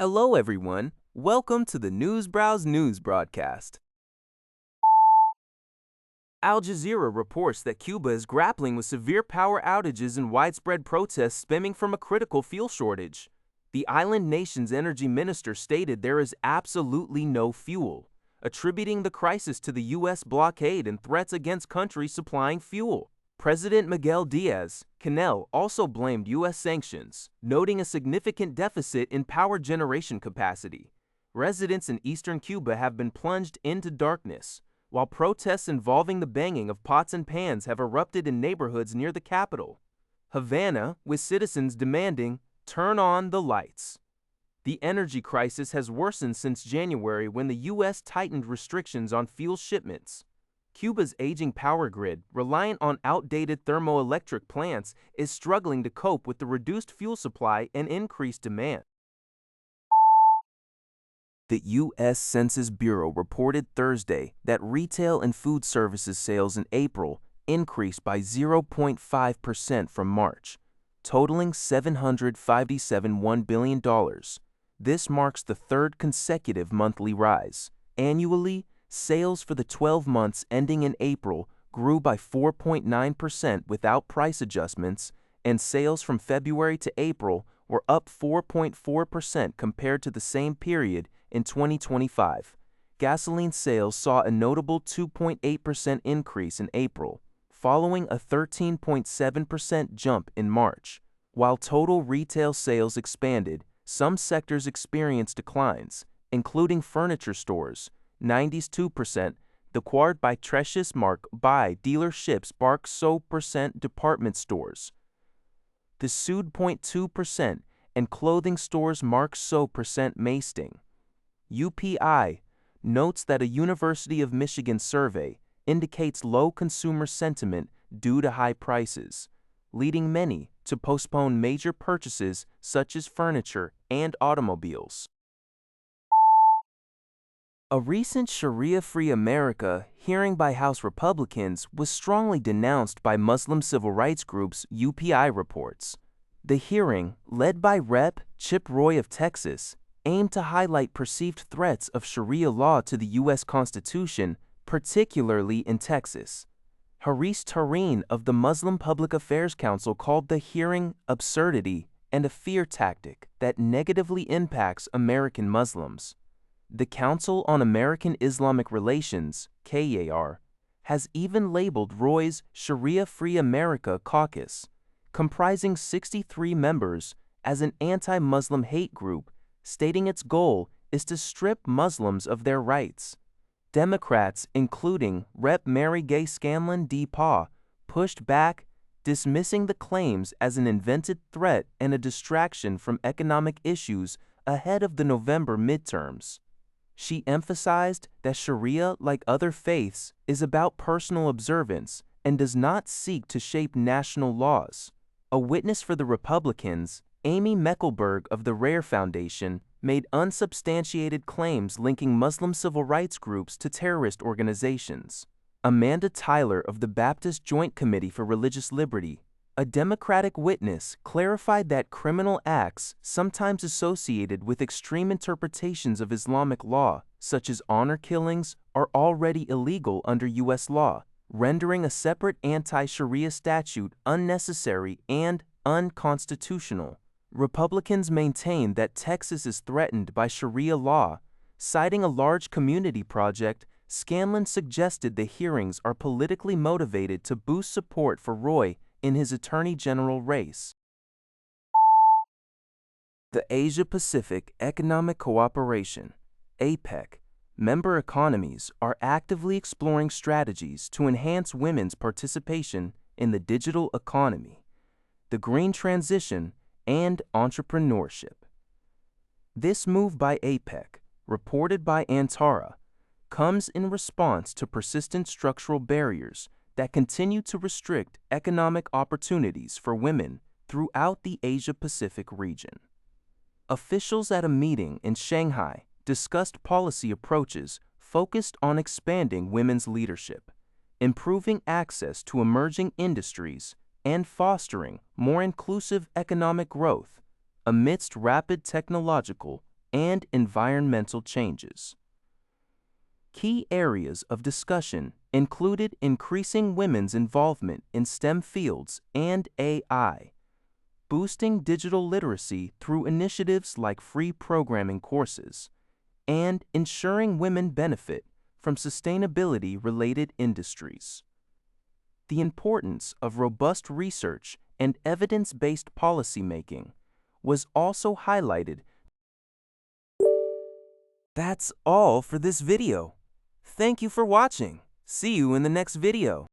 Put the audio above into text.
Hello, everyone. Welcome to the News Browse News broadcast. Al Jazeera reports that Cuba is grappling with severe power outages and widespread protests stemming from a critical fuel shortage. The island nation's energy minister stated there is absolutely no fuel, attributing the crisis to the U.S. blockade and threats against countries supplying fuel. President Miguel Diaz-Canel also blamed U.S. sanctions, noting a significant deficit in power generation capacity. Residents in eastern Cuba have been plunged into darkness, while protests involving the banging of pots and pans have erupted in neighborhoods near the capital, Havana, with citizens demanding, "Turn on the lights." The energy crisis has worsened since January when the U.S. tightened restrictions on fuel shipments. Cuba's aging power grid, reliant on outdated thermoelectric plants, is struggling to cope with the reduced fuel supply and increased demand. The U.S. Census Bureau reported Thursday that retail and food services sales in April increased by 0.5% from March, totaling $757.1 billion. This marks the third consecutive monthly rise. Annually, sales for the 12 months ending in April grew by 4.9% without price adjustments, and sales from February to April were up 4.4% compared to the same period in 2025. Gasoline sales saw a notable 2.8% increase in April, following a 13.7% jump in March. While total retail sales expanded, some sectors experienced declines, including furniture stores, 92%, the Quart by Trecious Mark by dealerships Bark So %, department stores, the Sud 0.2%, and clothing stores Mark So % Masting. UPI notes that a University of Michigan survey indicates low consumer sentiment due to high prices, leading many to postpone major purchases such as furniture and automobiles. A recent Sharia-Free America hearing by House Republicans was strongly denounced by Muslim civil rights groups, UPI reports. The hearing, led by Rep. Chip Roy of Texas, aimed to highlight perceived threats of Sharia law to the U.S. Constitution, particularly in Texas. Haris Tareen of the Muslim Public Affairs Council called the hearing absurdity and a fear tactic that negatively impacts American Muslims. The Council on American Islamic Relations, KAR, has even labeled Roy's Sharia-Free America Caucus, comprising 63 members, as an anti-Muslim hate group, stating its goal is to strip Muslims of their rights. Democrats, including Rep. Mary Gay Scanlon D. Paugh, pushed back, dismissing the claims as an invented threat and a distraction from economic issues ahead of the November midterms. She emphasized that Sharia, like other faiths, is about personal observance and does not seek to shape national laws. A witness for the Republicans, Amy Meckelberg of the Rare Foundation, made unsubstantiated claims linking Muslim civil rights groups to terrorist organizations. Amanda Tyler of the Baptist Joint Committee for Religious Liberty, a Democratic witness, clarified that criminal acts sometimes associated with extreme interpretations of Islamic law, such as honor killings, are already illegal under U.S. law, rendering a separate anti-Sharia statute unnecessary and unconstitutional. Republicans maintain that Texas is threatened by Sharia law. Citing a large community project, Scanlon suggested the hearings are politically motivated to boost support for Roy in his attorney general race. The Asia-Pacific Economic Cooperation, APEC, member economies are actively exploring strategies to enhance women's participation in the digital economy, the green transition, and entrepreneurship. This move by APEC, reported by Antara, comes in response to persistent structural barriers that continue to restrict economic opportunities for women throughout the Asia-Pacific region. Officials at a meeting in Shanghai discussed policy approaches focused on expanding women's leadership, improving access to emerging industries, and fostering more inclusive economic growth amidst rapid technological and environmental changes. Key areas of discussion included increasing women's involvement in STEM fields and AI, boosting digital literacy through initiatives like free programming courses, and ensuring women benefit from sustainability-related industries. The importance of robust research and evidence-based policymaking was also highlighted. That's all for this video. Thank you for watching. See you in the next video.